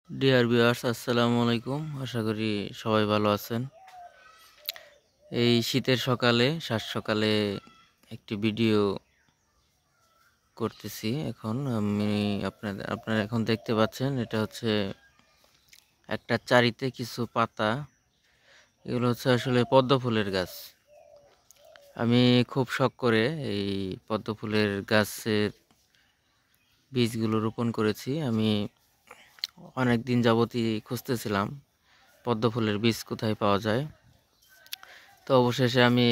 Dear viewers, আসসালামু আলাইকুম। আশা করি সবাই ভালো আছেন। এই শীতের সকালে সাত সকালে একটি ভিডিও করতেছি। এখন আমি আপনারা এখন দেখতে পাচ্ছেন, এটা হচ্ছে একটা চারিতে কিছু পাতা। এগুলো হচ্ছে আসলে পদ্ম ফুলের গাছ। আমি খুব শখ করে এই পদ্ম ফুলের গাছের বীজগুলো রোপণ করেছি। আমি অনেক দিন যাবতই খুঁজতেছিলাম পদ্ম ফুলের বীজ কোথায় পাওয়া যায়। তো অবশেষে আমি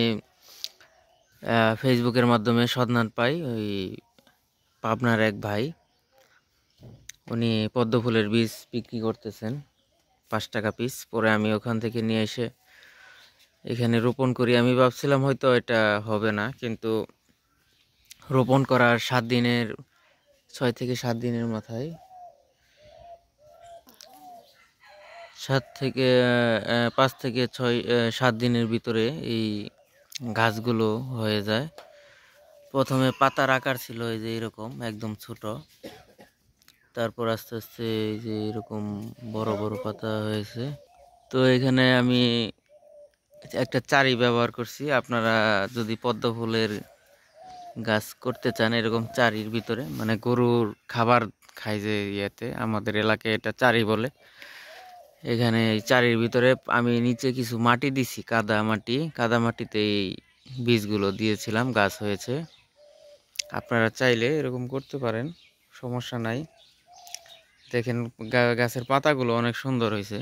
ফেসবুকের মাধ্যমে সন্ধান পাই। ওই পাবনার এক ভাই, উনি পদ্ম ফুলের বীজ বিক্রি করতেছেন 5 টাকা পিস। পরে আমি ওখান থেকে নিয়ে এসে এখানে রোপণ করি। আমি ভাবছিলাম হয়তো এটা হবে না, কিন্তু রোপণ করার 7 দিনের 6 থেকে 7 দিনের মাথায় 5 থেকে 6 7 দিনের ভিতরে এই গাছগুলো হয়ে যায়। প্রথমে পাতার আকার ছিল এই যে এরকম একদম ছোট, তারপর আস্তে আস্তে এই যে এরকম বড় বড় পাতা হয়েছে। তো এখানে আমি একটা চারি ব্যবহার করছি। আপনারা যদি পদ্ম ফুলের গাছ করতে চান এরকম চারির ভিতরে, মানে গরুর খাবার খায় যে ইয়েতে, আমাদের এলাকায় এটা চারি বলে। এখানে এই চারির ভিতরে আমি নিচে কিছু মাটি দিছি, কাদা মাটিতে এই বীজগুলো দিয়েছিলাম, গাছ হয়েছে। আপনারা চাইলে এরকম করতে পারেন, সমস্যা নাই। দেখেন গাছের পাতাগুলো অনেক সুন্দর হয়েছে,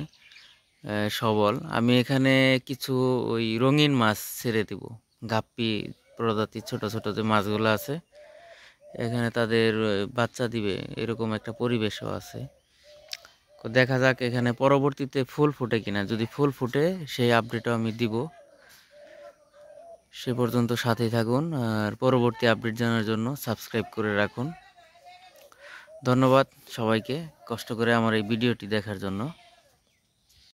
সবল। আমি এখানে কিছু ওই রঙিন মাছ ছেড়ে দিব, গাপ্পি প্রজাতির ছোট ছোট যে মাছগুলো আছে, এখানে তাদের বাচ্চা দিবে এরকম একটা পরিবেশও আছে। তো দেখা যাক এখানে পরবর্তীতে ফুল ফুটে কিনা। যদি ফুল ফুটে সেই আপডেটও আমি দিব। সে পর্যন্ত সাথেই থাকুন, আর পরবর্তী আপডেট জানার জন্য সাবস্ক্রাইব করে রাখুন। ধন্যবাদ সবাইকে কষ্ট করে আমার এই ভিডিওটি দেখার জন্য।